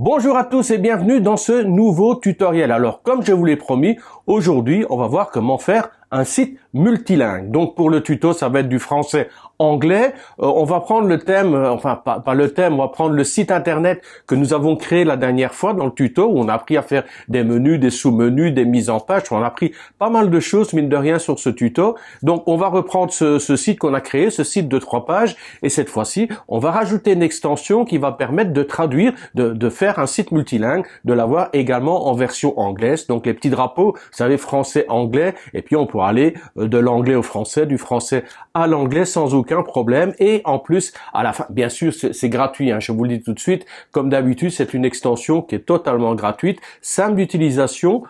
Bonjour à tous et bienvenue dans ce nouveau tutoriel. Alors, comme je vous l'ai promis, aujourd'hui, on va voir comment faire un site multilingue. Donc, pour le tuto, ça va être du français-anglais. On va prendre le thème, pas le thème, on va prendre le site internet que nous avons créé la dernière fois dans le tuto, où on a appris à faire des menus, des sous-menus, des mises en page. On a appris pas mal de choses, mine de rien, sur ce tuto. Donc, on va reprendre ce site qu'on a créé, ce site de 3 pages. Et cette fois-ci, on va rajouter une extension qui va permettre de traduire, de faire un site multilingue, de l'avoir également en version anglaise. Donc, les petits drapeaux, vous savez, français-anglais. Et puis, on pourra aller de l'anglais au français, du français à l'anglais sans aucun problème. Et en plus, à la fin, bien sûr, c'est gratuit, hein, je vous le dis tout de suite. Comme d'habitude, c'est une extension qui est totalement gratuite, simple d'utilisation,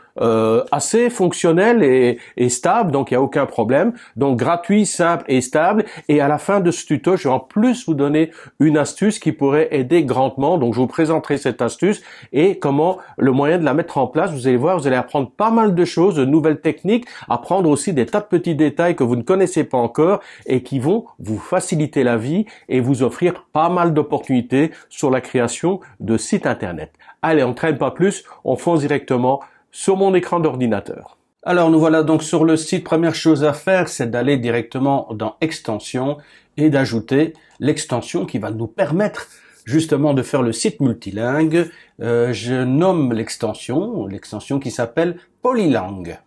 assez fonctionnelle et stable, donc il n'y a aucun problème. Donc gratuit, simple et stable. Et à la fin de ce tuto, je vais en plus vous donner une astuce qui pourrait aider grandement. Donc je vous présenterai cette astuce et comment le moyen de la mettre en place. Vous allez voir, vous allez apprendre pas mal de choses, de nouvelles techniques, apprendre aussi des tas de petits détails que vous ne connaissez pas encore et qui vont vous faciliter la vie et vous offrir pas mal d'opportunités sur la création de sites internet. Allez, on ne traîne pas plus, on fonce directement sur mon écran d'ordinateur. Alors nous voilà donc sur le site. Première chose à faire, c'est d'aller directement dans Extensions et d'ajouter l'extension qui va nous permettre justement de faire le site multilingue. Je nomme l'extension qui s'appelle Polylang.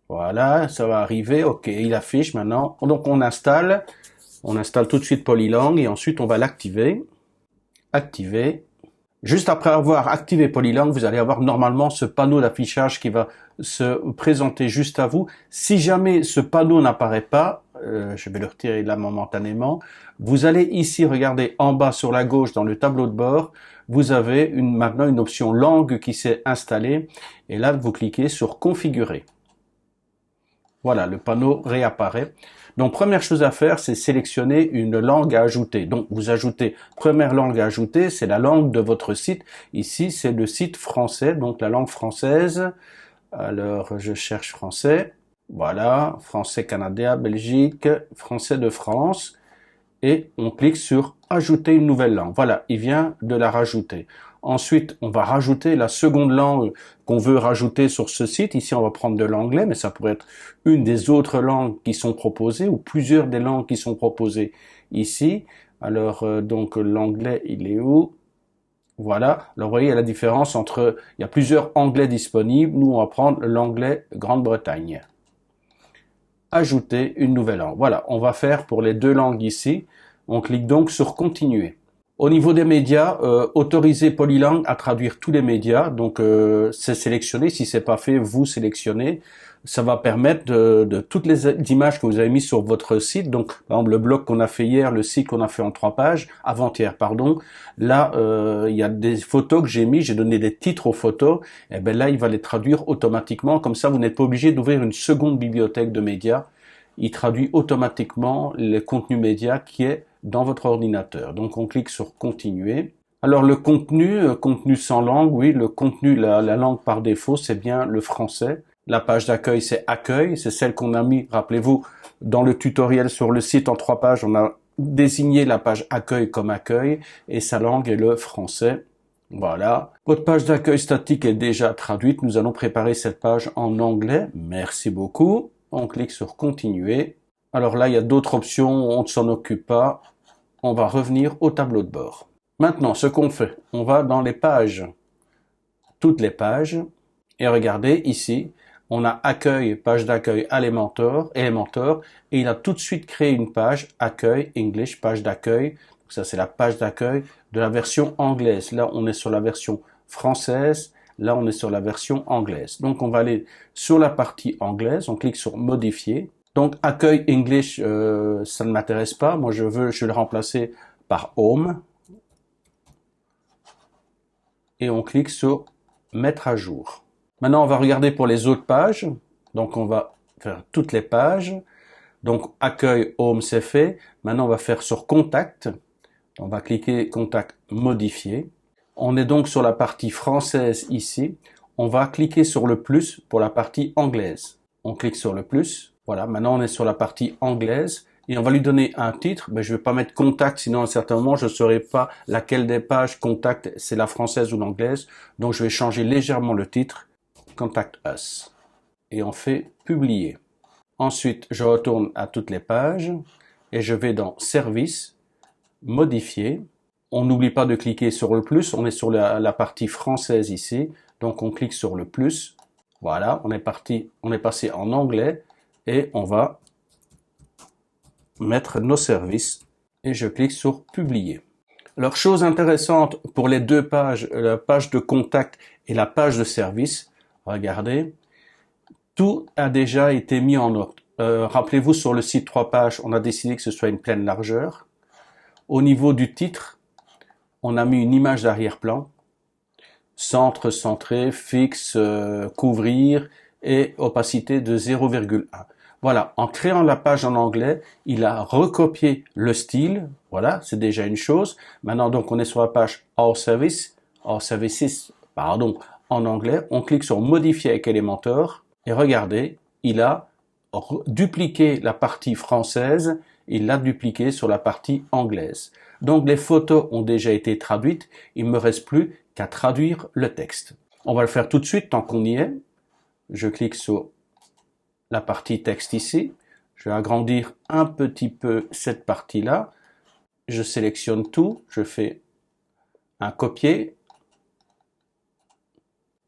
Voilà, ça va arriver. Ok, il affiche maintenant. Donc on installe tout de suite Polylang et ensuite on va l'activer. Activer. Juste après avoir activé Polylang, vous allez avoir normalement ce panneau d'affichage qui va se présenter juste à vous. Si jamais ce panneau n'apparaît pas, je vais le retirer là momentanément, vous allez ici regarder en bas sur la gauche dans le tableau de bord, vous avez maintenant une option langue qui s'est installée et là vous cliquez sur configurer. Voilà, le panneau réapparaît. Donc, première chose à faire, c'est sélectionner une langue à ajouter. Donc, vous ajoutez, première langue à ajouter, c'est la langue de votre site. Ici, c'est le site français, donc la langue française. Alors, je cherche français. Voilà, français Canada, Belgique, français de France. Et on clique sur ajouter une nouvelle langue. Voilà, il vient de la rajouter. Ensuite, on va rajouter la seconde langue qu'on veut rajouter sur ce site. Ici, on va prendre de l'anglais, mais ça pourrait être une des autres langues qui sont proposées ou plusieurs des langues qui sont proposées ici. Alors, donc, l'anglais, il est où? Voilà. Alors, vous voyez, il y a la différence entre, il y a plusieurs anglais disponibles. Nous, on va prendre l'anglais Grande-Bretagne. Ajouter une nouvelle langue. Voilà, on va faire pour les deux langues ici. On clique donc sur continuer. Au niveau des médias, autoriser Polylang à traduire tous les médias. Donc c'est sélectionné. Si c'est pas fait, vous sélectionnez. Ça va permettre de toutes les images que vous avez mises sur votre site. Donc par exemple le blog qu'on a fait hier, le site qu'on a fait en 3 pages, avant-hier pardon. Là il y a des photos que j'ai mis, j'ai donné des titres aux photos. Et ben là il va les traduire automatiquement. Comme ça vous n'êtes pas obligé d'ouvrir une seconde bibliothèque de médias. Il traduit automatiquement le contenu média qui est dans votre ordinateur. Donc on clique sur continuer. Alors le contenu, contenu sans langue, oui, le contenu, la langue par défaut, c'est bien le français. La page d'accueil, c'est accueil, c'est celle qu'on a mis, rappelez-vous, dans le tutoriel sur le site en 3 pages, on a désigné la page accueil comme accueil et sa langue est le français. Voilà. Votre page d'accueil statique est déjà traduite. Nous allons préparer cette page en anglais. Merci beaucoup. On clique sur continuer. Alors là, il y a d'autres options, on ne s'en occupe pas. On va revenir au tableau de bord. Maintenant, ce qu'on fait, on va dans les pages, toutes les pages, et regardez ici, on a accueil, page d'accueil Elementor, et il a tout de suite créé une page accueil English, page d'accueil. Ça, c'est la page d'accueil de la version anglaise. Là, on est sur la version française. Là, on est sur la version anglaise. Donc, on va aller sur la partie anglaise. On clique sur modifier. Donc, accueil English, ça ne m'intéresse pas. Moi, je vais le remplacer par Home. Et on clique sur mettre à jour. Maintenant, on va regarder pour les autres pages. Donc, on va faire toutes les pages. Donc, accueil Home, c'est fait. Maintenant, on va faire sur contact. On va cliquer contact modifier. On est donc sur la partie française ici. On va cliquer sur le plus pour la partie anglaise. On clique sur le plus. Voilà, maintenant on est sur la partie anglaise et on va lui donner un titre. Ben, je vais pas mettre contact, sinon à un certain moment, je ne saurai pas laquelle des pages contact, c'est la française ou l'anglaise. Donc, je vais changer légèrement le titre, Contact Us. Et on fait publier. Ensuite, je retourne à toutes les pages et je vais dans Services, Modifier. On n'oublie pas de cliquer sur le plus. On est sur la partie française ici. Donc, on clique sur le plus. Voilà, on est passé en anglais et on va mettre nos services et je clique sur publier. Alors, chose intéressante pour les deux pages, la page de contact et la page de service, regardez, tout a déjà été mis en ordre. Rappelez-vous, sur le site 3 pages, on a décidé que ce soit une pleine largeur. Au niveau du titre, on a mis une image d'arrière-plan, centre, centré, fixe, couvrir et opacité de 0,1. Voilà, en créant la page en anglais, il a recopié le style. Voilà, c'est déjà une chose. Maintenant, donc, on est sur la page All Services, pardon, en anglais. On clique sur Modifier avec Elementor et regardez, il a dupliqué la partie française, il l'a dupliqué sur la partie anglaise. Donc, les photos ont déjà été traduites. Il me reste plus qu'à traduire le texte. On va le faire tout de suite tant qu'on y est. Je clique sur la partie texte ici. Je vais agrandir un petit peu cette partie-là. Je sélectionne tout. Je fais un copier.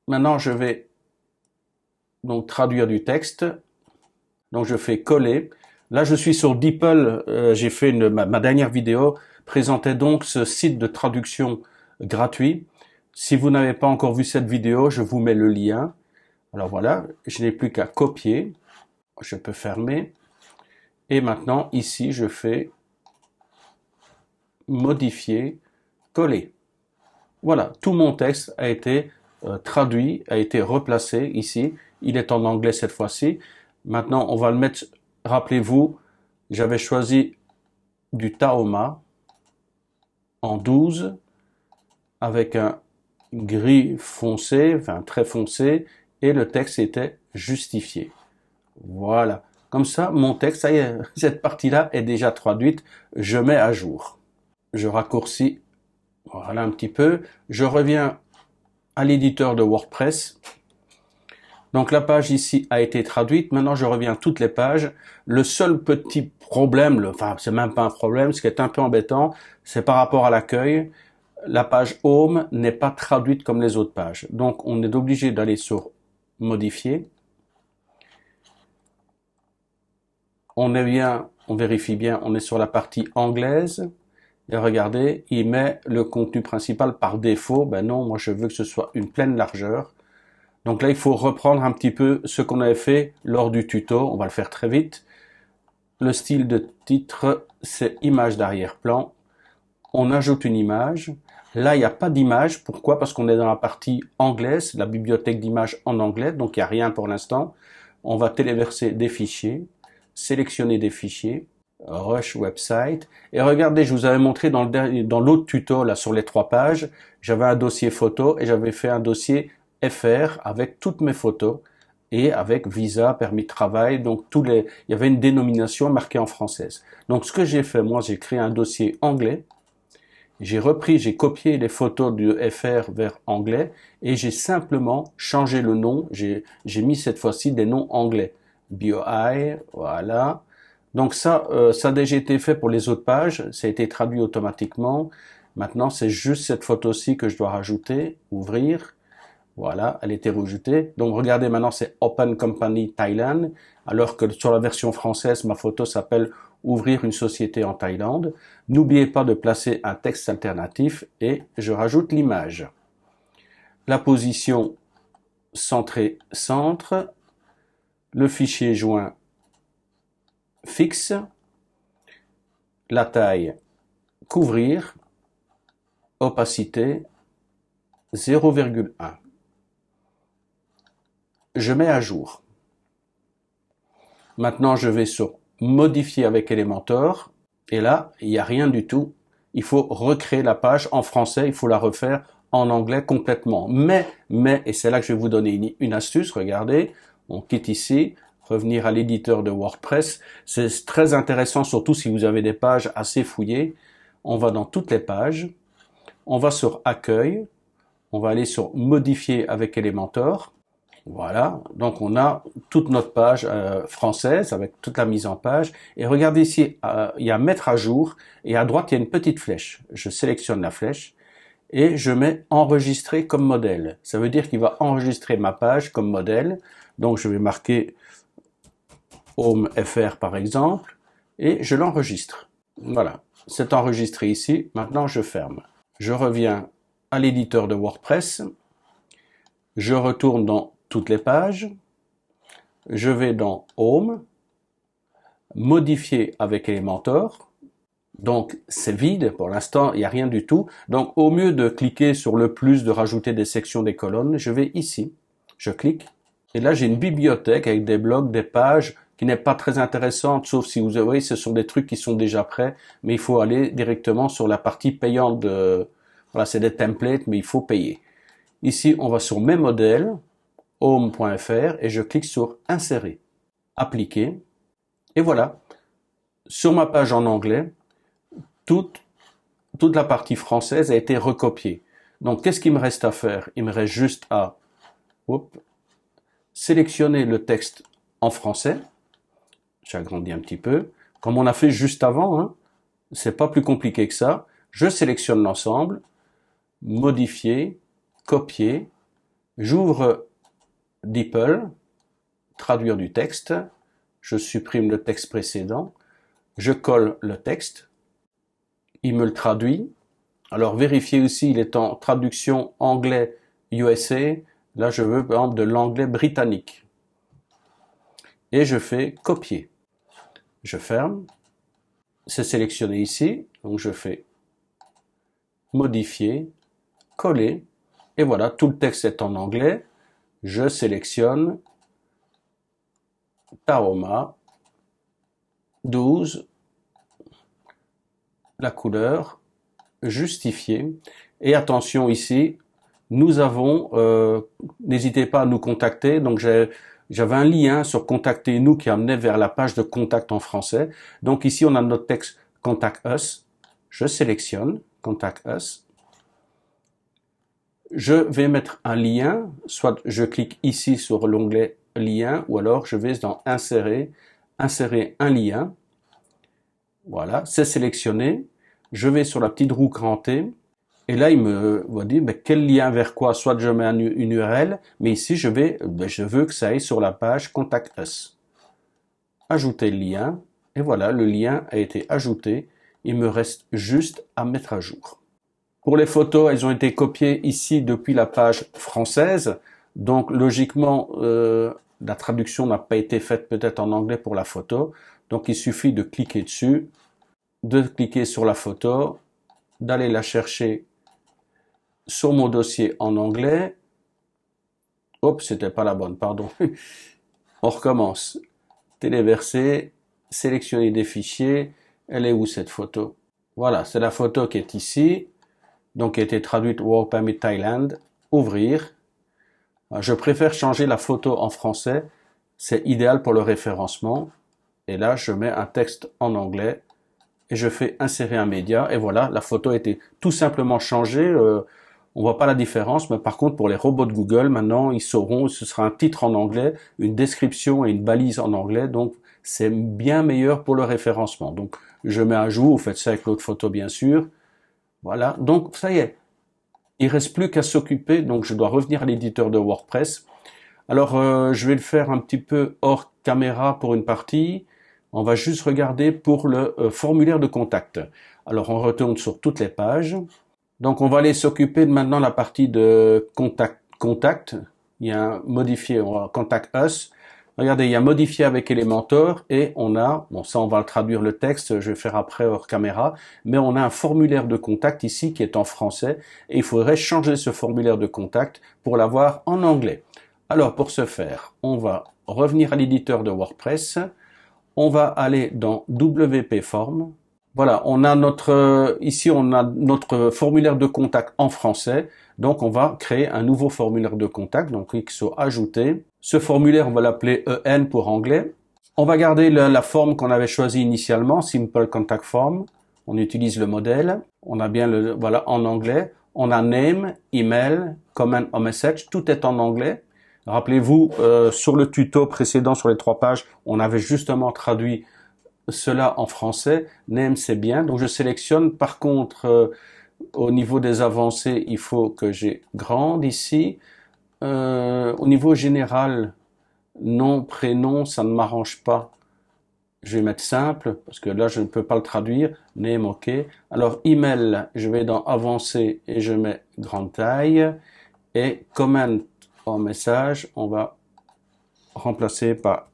Maintenant, je vais donc traduire du texte. Donc, je fais coller. Là, je suis sur DeepL. J'ai fait ma dernière vidéo présentait donc ce site de traduction gratuit. Si vous n'avez pas encore vu cette vidéo, je vous mets le lien. Alors voilà, je n'ai plus qu'à copier. Je peux fermer. Et maintenant, ici, je fais modifier, coller. Voilà, tout mon texte a été traduit, a été replacé ici. Il est en anglais cette fois-ci. Maintenant, on va le mettre, rappelez-vous, j'avais choisi du Tahoma en 12 avec un gris foncé, enfin très foncé, et le texte était justifié. Voilà. Comme ça, mon texte, ça y est, cette partie-là est déjà traduite. Je mets à jour. Je raccourcis, voilà un petit peu. Je reviens à l'éditeur de WordPress. Donc la page ici a été traduite. Maintenant, je reviens à toutes les pages. Le seul petit problème, enfin, c'est même pas un problème, ce qui est un peu embêtant, c'est par rapport à l'accueil. La page Home n'est pas traduite comme les autres pages. Donc, on est obligé d'aller sur Modifier. On vérifie bien, on est sur la partie anglaise. Et regardez, il met le contenu principal par défaut. Ben non, moi je veux que ce soit une pleine largeur. Donc là, il faut reprendre un petit peu ce qu'on avait fait lors du tuto. On va le faire très vite. Le style de titre, c'est image d'arrière-plan. On ajoute une image. Là, il n'y a pas d'image. Pourquoi? Parce qu'on est dans la partie anglaise, la bibliothèque d'images en anglais, donc il n'y a rien pour l'instant. On va téléverser des fichiers, sélectionner des fichiers, Rush Website. Et regardez, je vous avais montré dans l'autre tuto, là, sur les 3 pages, j'avais un dossier photo et j'avais fait un dossier FR avec toutes mes photos et avec visa, permis de travail, donc il y avait une dénomination marquée en française. Donc ce que j'ai fait, moi, j'ai créé un dossier anglais. J'ai copié les photos du FR vers anglais et j'ai simplement changé le nom. J'ai mis cette fois-ci des noms anglais. BOI, voilà. Donc ça a déjà été fait pour les autres pages. Ça a été traduit automatiquement. Maintenant, c'est juste cette photo-ci que je dois rajouter, ouvrir. Voilà, elle a été rajoutée. Donc regardez, maintenant c'est Open Company Thailand, alors que sur la version française, ma photo s'appelle Ouvrir une société en Thaïlande. N'oubliez pas de placer un texte alternatif et je rajoute l'image. La position centré centre, le fichier joint fixe, la taille couvrir, opacité 0,1. Je mets à jour. Maintenant, je vais sur Modifier avec Elementor. Et là, il n'y a rien du tout. Il faut recréer la page en français. Il faut la refaire en anglais complètement. Mais, et c'est là que je vais vous donner une astuce. Regardez, on quitte ici. revenir à l'éditeur de WordPress. C'est très intéressant, surtout si vous avez des pages assez fouillées. On va dans toutes les pages, on va sur Accueil, on va aller sur Modifier avec Elementor. Voilà, donc on a toute notre page française avec toute la mise en page. Et regardez ici, il y a Mettre à jour et à droite il y a une petite flèche. Je sélectionne la flèche et je mets Enregistrer comme modèle. Ça veut dire qu'il va enregistrer ma page comme modèle. Donc je vais marquer Home FR par exemple et je l'enregistre. Voilà, c'est enregistré ici. Maintenant je ferme. Je reviens à l'éditeur de WordPress. Je retourne dans toutes les pages, je vais dans Home, Modifier avec Elementor, donc c'est vide pour l'instant, il n'y a rien du tout, donc au mieux de cliquer sur le plus, de rajouter des sections, des colonnes, je vais ici, je clique, et là j'ai une bibliothèque avec des blocs, des pages, qui n'est pas très intéressante, sauf si vous voyez, ce sont des trucs qui sont déjà prêts, mais il faut aller directement sur la partie payante voilà, c'est des templates, mais il faut payer. Ici, on va sur Mes modèles, home.fr et je clique sur Insérer, Appliquer et voilà, sur ma page en anglais, toute la partie française a été recopiée. Donc qu'est-ce qu'il me reste à faire? Il me reste juste à sélectionner le texte en français, j'agrandis un petit peu, comme on a fait juste avant, hein. C'est pas plus compliqué que ça. Je sélectionne l'ensemble, modifier, copier, j'ouvre DeepL, traduire du texte, je supprime le texte précédent, je colle le texte, il me le traduit. Alors vérifiez aussi, il est en traduction anglais USA, là je veux par exemple de l'anglais britannique. Et je fais copier. Je ferme, c'est sélectionné ici, donc je fais modifier, coller, et voilà, tout le texte est en anglais. Je sélectionne Tahoma 12, la couleur, justifier, et attention ici, nous avons, n'hésitez pas à nous contacter, donc j'avais un lien sur Contactez nous qui amenait vers la page de contact en français, donc ici on a notre texte Contact Us, je sélectionne Contact Us, je vais mettre un lien, soit je clique ici sur l'onglet lien, ou alors je vais dans insérer un lien. Voilà, c'est sélectionné. Je vais sur la petite roue crantée, et là il me va dire mais quel lien vers quoi? Soit je mets une URL, mais ici je veux que ça aille sur la page Contact Us. Ajouter le lien, et voilà, le lien a été ajouté. Il me reste juste à mettre à jour. Pour les photos, elles ont été copiées ici depuis la page française, donc logiquement la traduction n'a pas été faite peut-être en anglais pour la photo, donc il suffit de cliquer dessus, de cliquer sur la photo, d'aller la chercher sur mon dossier en anglais. Hop, c'était pas la bonne, pardon. On recommence. Téléverser, sélectionner des fichiers. Elle est où cette photo? Voilà, c'est la photo qui est ici. Donc qui a été traduite Work Permit Thailand, ouvrir. Je préfère changer la photo en français, c'est idéal pour le référencement. Et là, je mets un texte en anglais et je fais insérer un média. Et voilà, la photo a été tout simplement changée. On voit pas la différence, mais par contre, pour les robots de Google, maintenant, ils sauront, ce sera un titre en anglais, une description et une balise en anglais. Donc, c'est bien meilleur pour le référencement. Donc, je mets à jour, vous faites ça avec l'autre photo, bien sûr. Voilà, donc ça y est, il reste plus qu'à s'occuper, donc je dois revenir à l'éditeur de WordPress. Alors je vais le faire un petit peu hors caméra pour une partie, on va juste regarder pour le formulaire de contact. Alors on retourne sur toutes les pages, donc on va aller s'occuper de maintenant la partie de contact, il y a un modifier, on va Contact Us. Regardez, il y a modifié avec Elementor et on a, bon ça on va le traduire le texte, je vais faire après hors caméra, mais on a un formulaire de contact ici qui est en français et il faudrait changer ce formulaire de contact pour l'avoir en anglais. Alors pour ce faire, on va revenir à l'éditeur de WordPress, on va aller dans WP Form. Voilà, on a ici on a notre formulaire de contact en français, donc on va créer un nouveau formulaire de contact, donc clique sur Ajouter. Ce formulaire, on va l'appeler EN pour anglais. On va garder la forme qu'on avait choisie initialement, Simple Contact Form. On utilise le modèle. On a bien voilà, en anglais. On a name, email, comment or message. Tout est en anglais. Rappelez-vous, sur le tuto précédent, sur les 3 pages, on avait justement traduit cela en français. Name, c'est bien. Donc, je sélectionne. Par contre, au niveau des avancées, il faut que j'ai grande ici. Au niveau général, nom, prénom, ça ne m'arrange pas. Je vais mettre simple, parce que là, je ne peux pas le traduire. Name, OK. Alors, email, je vais dans avancé et je mets grande taille. Et comment en message, on va remplacer par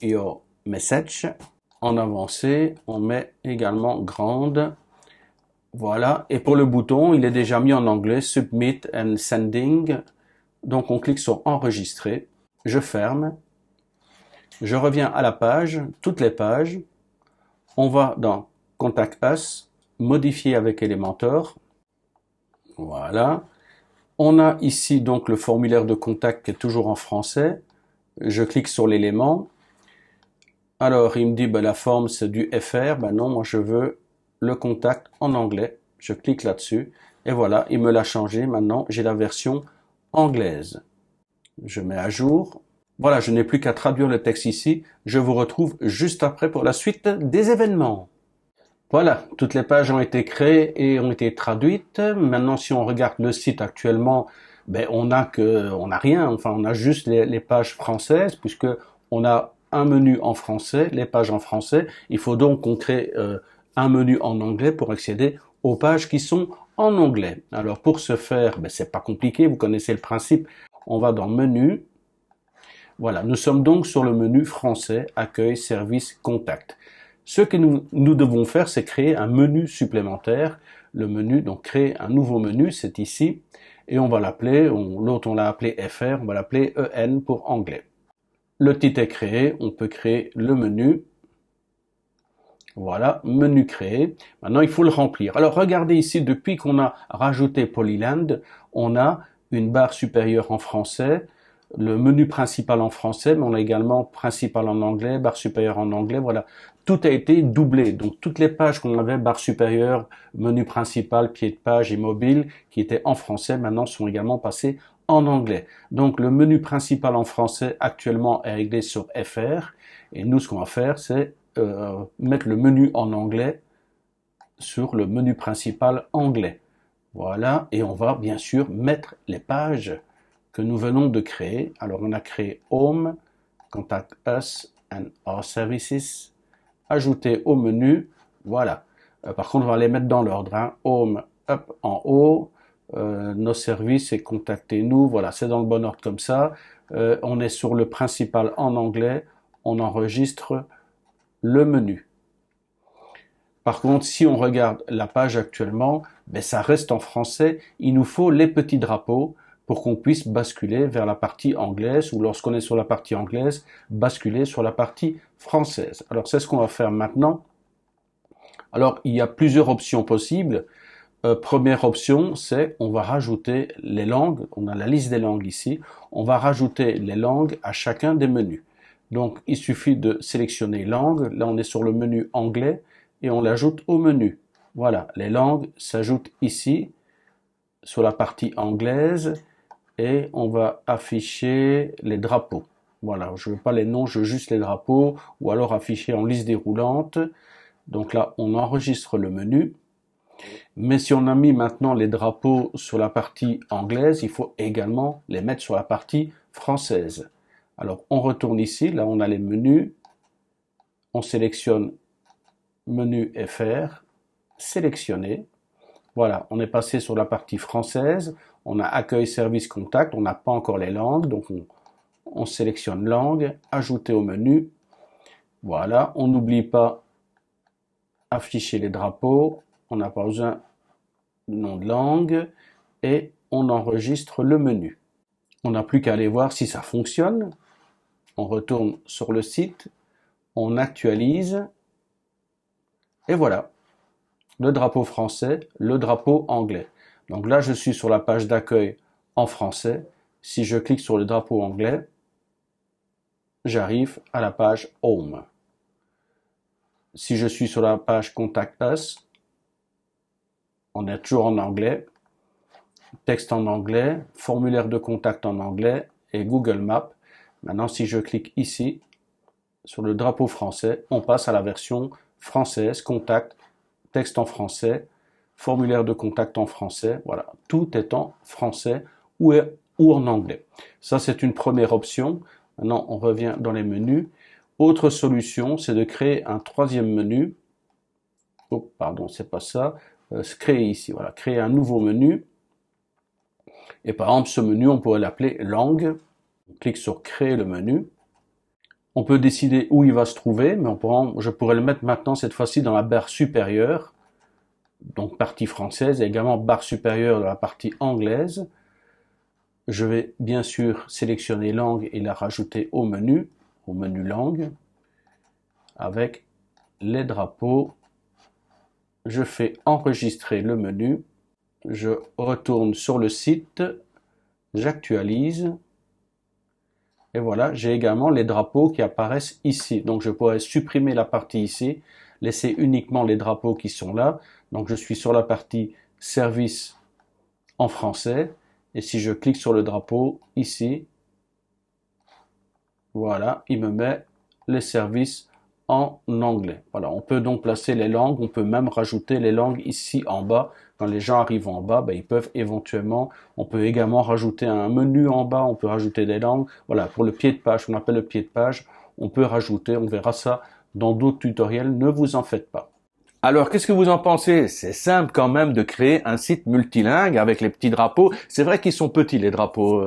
your message. En avancé, on met également grande. Voilà. Et pour le bouton, il est déjà mis en anglais, Submit and Sending. Donc, on clique sur Enregistrer. Je ferme. Je reviens à la page, toutes les pages. On va dans Contact Us, modifier avec Elementor. Voilà. On a ici donc le formulaire de contact qui est toujours en français. Je clique sur l'élément. Alors, il me dit, la forme, c'est du FR. Non, moi, je veux le contact en anglais. Je clique là-dessus. Et voilà, il me l'a changé. Maintenant, j'ai la version anglaise. Je mets à jour. Voilà, je n'ai plus qu'à traduire le texte ici. Je vous retrouve juste après pour la suite des événements. Voilà, toutes les pages ont été créées et ont été traduites. Maintenant, si on regarde le site actuellement, on n'a rien. Enfin, on a juste les pages françaises, puisque on a un menu en français, les pages en français. Il faut donc qu'on crée un menu en anglais pour accéder aux pages qui sont en anglais. Alors, pour ce faire, c'est pas compliqué. Vous connaissez le principe. On va dans Menu. Voilà, nous sommes donc sur le menu français, accueil, service, contact. Ce que nous devons faire, c'est créer un menu supplémentaire. Le menu, donc créer un nouveau menu, c'est ici. Et on va l'appeler, l'autre on l'a appelé FR, on va l'appeler EN pour anglais. Le titre est créé, on peut créer le menu. Voilà, menu créé. Maintenant, il faut le remplir. Alors, regardez ici, depuis qu'on a rajouté Polyland, on a une barre supérieure en français, le menu principal en français, mais on a également principal en anglais, barre supérieure en anglais, voilà. Tout a été doublé. Donc, toutes les pages qu'on avait, barre supérieure, menu principal, pied de page et mobile, qui étaient en français, maintenant sont également passées en anglais. Donc, le menu principal en français, actuellement, est réglé sur FR. Et nous, ce qu'on va faire, c'est mettre le menu en anglais sur le menu principal anglais. Voilà. Et on va, bien sûr, mettre les pages que nous venons de créer. Alors, on a créé Home, Contact Us and Our Services, ajouter au menu, voilà. Par contre, on va les mettre dans l'ordre, hein. Home, up en haut, nos services et contactez-nous, voilà, c'est dans le bon ordre comme ça. On est sur le principal en anglais, on enregistre le menu. Par contre, si on regarde la page actuellement, ça reste en français, il nous faut les petits drapeaux pour qu'on puisse basculer vers la partie anglaise ou lorsqu'on est sur la partie anglaise, basculer sur la partie française. Alors, c'est ce qu'on va faire maintenant. Alors, il y a plusieurs options possibles. Première option, c'est on va rajouter les langues. On a la liste des langues ici. On va rajouter les langues à chacun des menus. Donc, il suffit de sélectionner langue. Là, on est sur le menu anglais et on l'ajoute au menu. Voilà, les langues s'ajoutent ici sur la partie anglaise. Et on va afficher les drapeaux. Voilà, je ne veux pas les noms, je veux juste les drapeaux, ou alors afficher en liste déroulante. Donc là, on enregistre le menu. Mais si on a mis maintenant les drapeaux sur la partie anglaise, il faut également les mettre sur la partie française. Alors, on retourne ici, là on a les menus. On sélectionne menu FR, sélectionner. Voilà, on est passé sur la partie française, on a accueil, service, contact, on n'a pas encore les langues, donc on sélectionne langue, ajouter au menu. Voilà, on n'oublie pas afficher les drapeaux, on n'a pas besoin de nom de langue, et on enregistre le menu. On n'a plus qu'à aller voir si ça fonctionne. On retourne sur le site, on actualise, et voilà. Le drapeau français, le drapeau anglais. Donc là, je suis sur la page d'accueil en français. Si je clique sur le drapeau anglais, j'arrive à la page Home. Si je suis sur la page Contact Us, on est toujours en anglais, texte en anglais, formulaire de contact en anglais et Google Maps. Maintenant, si je clique ici, sur le drapeau français, on passe à la version française, contact, texte en français, formulaire de contact en français. Voilà, tout est en français ou en anglais. Ça, c'est une première option. Maintenant, on revient dans les menus. Autre solution, c'est de créer un troisième menu. Oh, pardon, c'est pas ça. Créer ici, voilà, créer un nouveau menu. Et par exemple, ce menu, on pourrait l'appeler langue. On clique sur créer le menu. On peut décider où il va se trouver, mais je pourrais le mettre maintenant, cette fois-ci, dans la barre supérieure. Donc, partie française, et également barre supérieure dans la partie anglaise. Je vais bien sûr sélectionner langue et la rajouter au menu langue, avec les drapeaux. Je fais enregistrer le menu. Je retourne sur le site, j'actualise. Et voilà, j'ai également les drapeaux qui apparaissent ici. Donc je pourrais supprimer la partie ici, laisser uniquement les drapeaux qui sont là. Donc je suis sur la partie service en français. Et si je clique sur le drapeau ici, voilà, il me met les services en anglais. Voilà, on peut donc placer les langues, on peut même rajouter les langues ici en bas. Quand les gens arrivent en bas, ils peuvent éventuellement, on peut également rajouter un menu en bas, on peut rajouter des langues. Voilà, pour le pied de page, on appelle le pied de page, on peut rajouter, on verra ça dans d'autres tutoriels, ne vous en faites pas. Alors, qu'est-ce que vous en pensez? C'est simple quand même de créer un site multilingue avec les petits drapeaux. C'est vrai qu'ils sont petits, les drapeaux.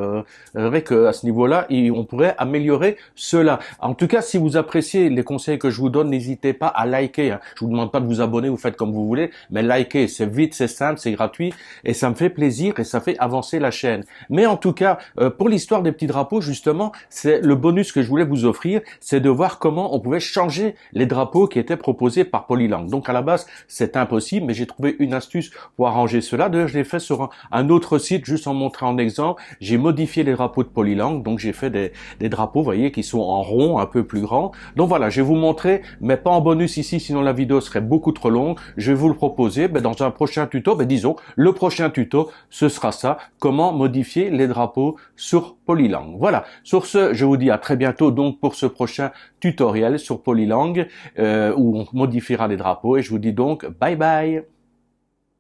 C'est vrai qu'à ce niveau-là, on pourrait améliorer cela. En tout cas, si vous appréciez les conseils que je vous donne, n'hésitez pas à liker. Hein. Je vous demande pas de vous abonner, vous faites comme vous voulez, mais liker, c'est vite, c'est simple, c'est gratuit et ça me fait plaisir et ça fait avancer la chaîne. Mais en tout cas, pour l'histoire des petits drapeaux, justement, c'est le bonus que je voulais vous offrir, c'est de voir comment on pouvait changer les drapeaux qui étaient proposés par Polylangue. Donc à la base, c'est impossible, mais j'ai trouvé une astuce pour arranger cela. D'ailleurs, je l'ai fait sur un autre site, juste en montrant un exemple. J'ai modifié les drapeaux de Polylangue, donc j'ai fait des drapeaux, vous voyez, qui sont en rond, un peu plus grands. Donc voilà, je vais vous montrer, mais pas en bonus ici, sinon la vidéo serait beaucoup trop longue. Je vais vous le proposer dans un prochain tuto, disons, le prochain tuto, ce sera ça, comment modifier les drapeaux sur Polylangue. Voilà, sur ce, je vous dis à très bientôt donc pour ce prochain tutoriel sur Polylangue, où on modifiera les drapeaux, et je vous dis donc bye bye.